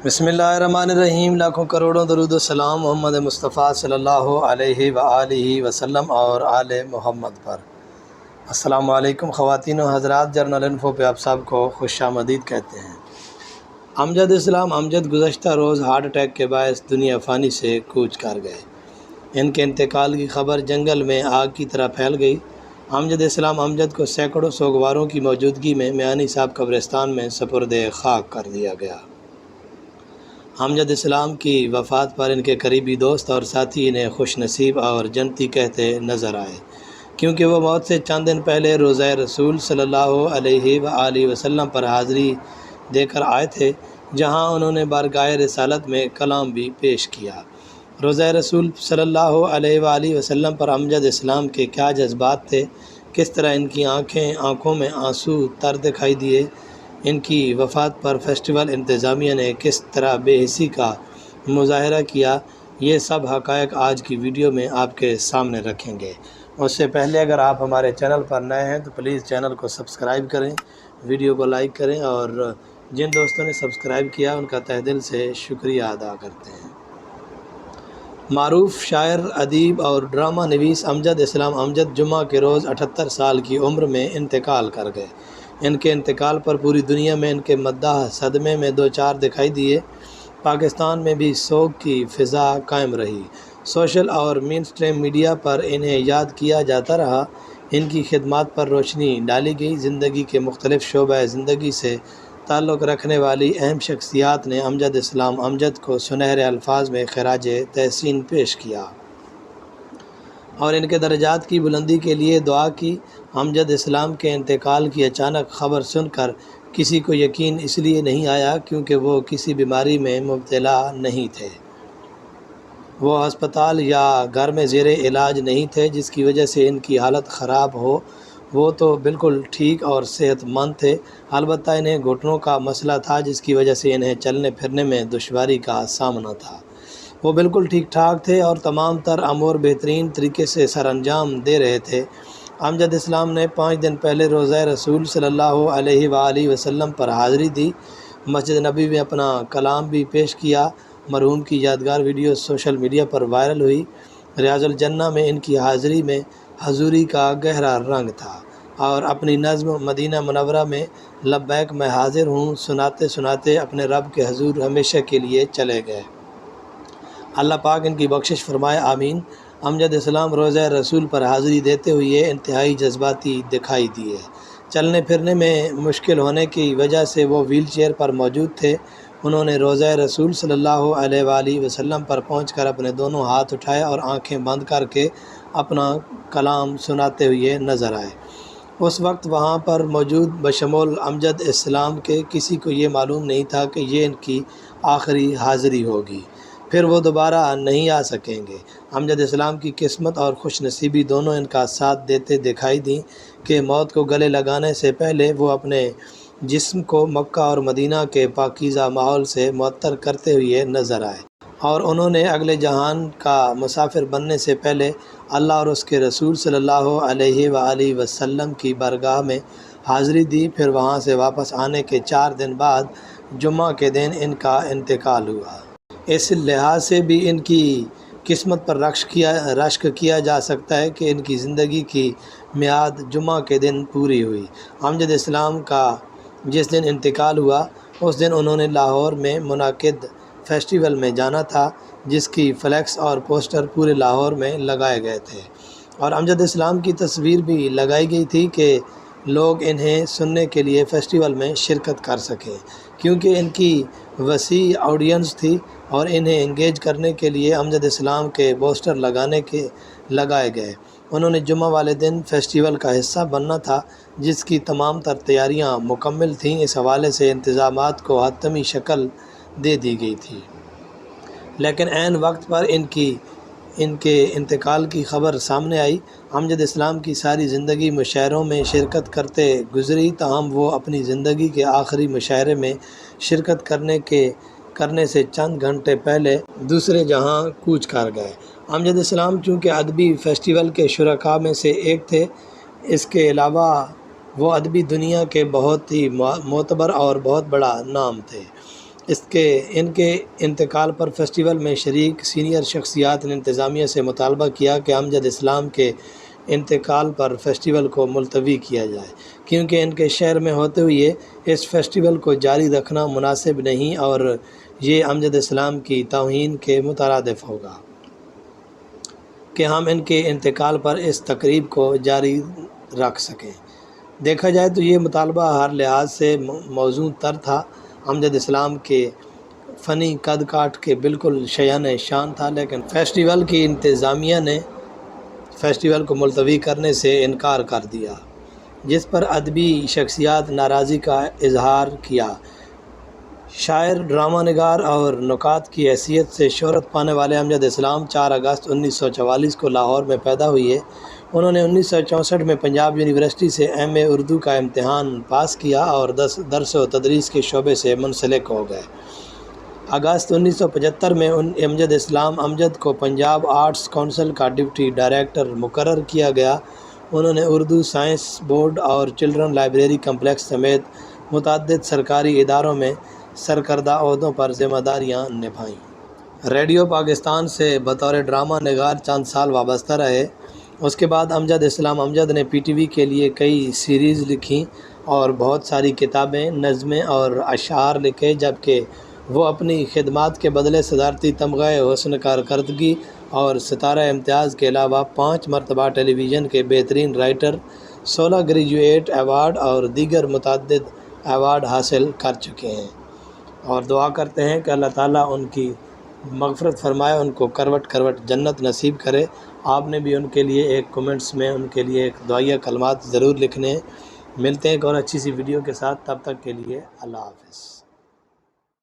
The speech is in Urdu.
بسم اللہ الرحمن الرحیم۔ لاکھوں کروڑوں درود و سلام محمد مصطفیٰ صلی اللہ علیہ وآلہ وسلم اور آل محمد پر۔ السلام علیکم خواتین و حضرات، جرنل انفو پہ آپ سب کو خوش آمدید کہتے ہیں۔ امجد اسلام امجد گزشتہ روز ہارٹ اٹیک کے باعث دنیا فانی سے کوچ کر گئے۔ ان کے انتقال کی خبر جنگل میں آگ کی طرح پھیل گئی۔ امجد اسلام امجد کو سینکڑوں سوگواروں کی موجودگی میں میانی صاحب قبرستان میں سپرد خاک کر دیا گیا۔ امجد اسلام کی وفات پر ان کے قریبی دوست اور ساتھی انہیں خوش نصیب اور جنتی کہتے نظر آئے، کیونکہ وہ موت سے چند دن پہلے روضہ رسول صلی اللہ علیہ وآلہ وسلم پر حاضری دے کر آئے تھے، جہاں انہوں نے بارگاہ رسالت میں کلام بھی پیش کیا۔ روضہ رسول صلی اللہ علیہ وآلہ وسلم پر امجد اسلام کے کیا جذبات تھے، کس طرح ان کی آنکھوں میں آنسو تر دکھائی دیے، ان کی وفات پر فیسٹیول انتظامیہ نے کس طرح بے حسی کا مظاہرہ کیا، یہ سب حقائق آج کی ویڈیو میں آپ کے سامنے رکھیں گے۔ اس سے پہلے اگر آپ ہمارے چینل پر نئے ہیں تو پلیز چینل کو سبسکرائب کریں، ویڈیو کو لائک کریں، اور جن دوستوں نے سبسکرائب کیا ان کا تہہ دل سے شکریہ ادا کرتے ہیں۔ معروف شاعر، ادیب اور ڈرامہ نویس امجد اسلام امجد جمعہ کے روز 78 سال کی عمر میں انتقال کر گئے۔ ان کے انتقال پر پوری دنیا میں ان کے مداح صدمے میں دو چار دکھائی دیے۔ پاکستان میں بھی سوگ کی فضا قائم رہی۔ سوشل اور مین سٹریم میڈیا پر انہیں یاد کیا جاتا رہا۔ ان کی خدمات پر روشنی ڈالی گئی۔ زندگی کے مختلف شعبۂ زندگی سے تعلق رکھنے والی اہم شخصیات نے امجد اسلام امجد کو سنہرے الفاظ میں خراج تحسین پیش کیا اور ان کے درجات کی بلندی کے لیے دعا کی۔ امجد اسلام کے انتقال کی اچانک خبر سن کر کسی کو یقین اس لیے نہیں آیا کیونکہ وہ کسی بیماری میں مبتلا نہیں تھے، وہ ہسپتال یا گھر میں زیر علاج نہیں تھے جس کی وجہ سے ان کی حالت خراب ہو۔ وہ تو بالکل ٹھیک اور صحت مند تھے، البتہ انہیں گھٹنوں کا مسئلہ تھا جس کی وجہ سے انہیں چلنے پھرنے میں دشواری کا سامنا تھا۔ وہ بالکل ٹھیک ٹھاک تھے اور تمام تر امور بہترین طریقے سے سر انجام دے رہے تھے۔ امجد اسلام نے 5 دن پہلے روضہ رسول صلی اللہ علیہ وآلہ وسلم پر حاضری دی، مسجد نبوی میں اپنا کلام بھی پیش کیا۔ مرحوم کی یادگار ویڈیو سوشل میڈیا پر وائرل ہوئی۔ ریاض الجنہ میں ان کی حاضری میں حضوری کا گہرا رنگ تھا اور اپنی نظم مدینہ منورہ میں لبیک میں حاضر ہوں سناتے سناتے اپنے رب کے حضور ہمیشہ کے لیے چلے گئے۔ اللہ پاک ان کی بخشش فرمائے، آمین۔ امجد اسلام روضہ رسول پر حاضری دیتے ہوئے انتہائی جذباتی دکھائی دیے۔ چلنے پھرنے میں مشکل ہونے کی وجہ سے وہ ویل چیئر پر موجود تھے۔ انہوں نے روضہ رسول صلی اللہ علیہ وآلہ وسلم پر پہنچ کر اپنے دونوں ہاتھ اٹھائے اور آنکھیں بند کر کے اپنا کلام سناتے ہوئے نظر آئے۔ اس وقت وہاں پر موجود بشمول امجد اسلام کے کسی کو یہ معلوم نہیں تھا کہ یہ ان کی آخری حاضری ہوگی، پھر وہ دوبارہ نہیں آ سکیں گے۔ امجد اسلام کی قسمت اور خوش نصیبی دونوں ان کا ساتھ دیتے دکھائی دیں کہ موت کو گلے لگانے سے پہلے وہ اپنے جسم کو مکہ اور مدینہ کے پاکیزہ ماحول سے معطر کرتے ہوئے نظر آئے، اور انہوں نے اگلے جہان کا مسافر بننے سے پہلے اللہ اور اس کے رسول صلی اللہ علیہ وآلہ وسلم کی بارگاہ میں حاضری دی۔ پھر وہاں سے واپس آنے کے 4 دن بعد جمعہ کے دن ان کا انتقال ہوا۔ اس لحاظ سے بھی ان کی قسمت پر رشک کیا جا سکتا ہے کہ ان کی زندگی کی میعاد جمعہ کے دن پوری ہوئی۔ امجد اسلام کا جس دن انتقال ہوا اس دن انہوں نے لاہور میں منعقد فیسٹیول میں جانا تھا، جس کی فلیکس اور پوسٹر پورے لاہور میں لگائے گئے تھے اور امجد اسلام کی تصویر بھی لگائی گئی تھی کہ لوگ انہیں سننے کے لیے فیسٹیول میں شرکت کر سکیں، کیونکہ ان کی وسیع آڈینس تھی اور انہیں انگیج کرنے کے لیے امجد اسلام کے پوسٹر لگائے گئے۔ انہوں نے جمعہ والے دن فیسٹیول کا حصہ بننا تھا، جس کی تمام تر تیاریاں مکمل تھیں۔ اس حوالے سے انتظامات کو حتمی شکل دے دی گئی تھی، لیکن عین وقت پر ان کے انتقال کی خبر سامنے آئی۔ امجد اسلام کی ساری زندگی مشاعروں میں شرکت کرتے گزری، تاہم وہ اپنی زندگی کے آخری مشاعرے میں شرکت کرنے سے چند گھنٹے پہلے دوسرے جہاں کوچ کر گئے۔ امجد اسلام چونکہ ادبی فیسٹیول کے شرکاء میں سے ایک تھے، اس کے علاوہ وہ ادبی دنیا کے بہت ہی معتبر اور بہت بڑا نام تھے۔ ان کے انتقال پر فیسٹیول میں شریک سینئر شخصیات نے انتظامیہ سے مطالبہ کیا کہ امجد اسلام کے انتقال پر فیسٹیول کو ملتوی کیا جائے، کیونکہ ان کے شہر میں ہوتے ہوئے اس فیسٹیول کو جاری رکھنا مناسب نہیں اور یہ امجد اسلام کی توہین کے مترادف ہوگا کہ ہم ان کے انتقال پر اس تقریب کو جاری رکھ سکیں۔ دیکھا جائے تو یہ مطالبہ ہر لحاظ سے موزوں تر تھا۔ امجد اسلام کے فنی قد کاٹ کے بالکل شایان شان تھا، لیکن فیسٹیول کی انتظامیہ نے فیسٹیول کو ملتوی کرنے سے انکار کر دیا، جس پر ادبی شخصیات ناراضی کا اظہار کیا۔ شاعر، ڈرامہ نگار اور نقاد کی حیثیت سے شہرت پانے والے امجد اسلام 4 اگست 1944 کو لاہور میں پیدا ہوئے۔ انہوں نے 1964 میں پنجاب یونیورسٹی سے ایم.اے اردو کا امتحان پاس کیا اور درس و تدریس کے شعبے سے منسلک ہو گئے۔ اگست 1975 میں امجد اسلام امجد کو پنجاب آرٹس کونسل کا ڈپٹی ڈائریکٹر مقرر کیا گیا۔ انہوں نے اردو سائنس بورڈ اور چلڈرن لائبریری کمپلیکس سمیت متعدد سرکاری اداروں میں سرکردہ عہدوں پر ذمہ داریاں نبھائیں۔ ریڈیو پاکستان سے بطور ڈرامہ نگار چند سال وابستہ رہے۔ اس کے بعد امجد اسلام امجد نے پی ٹی وی کے لیے کئی سیریز لکھیں اور بہت ساری کتابیں، نظمیں اور اشعار لکھے، جبکہ وہ اپنی خدمات کے بدلے صدارتی تمغہ حسن کارکردگی اور ستارہ امتیاز کے علاوہ 5 مرتبہ ٹیلی ویژن کے بہترین رائٹر، 16 گریجویٹ ایوارڈ اور دیگر متعدد ایوارڈ حاصل کر چکے ہیں، اور دعا کرتے ہیں کہ اللہ تعالیٰ ان کی مغفرت فرمائے، ان کو کروٹ کروٹ جنت نصیب کرے۔ آپ نے بھی ان کے لیے ایک کمنٹس میں ان کے لیے ایک دعائیہ کلمات ضرور لکھنے ہیں۔ ملتے ہیں ایک اور اچھی سی ویڈیو کے ساتھ، تب تک کے لیے اللہ حافظ۔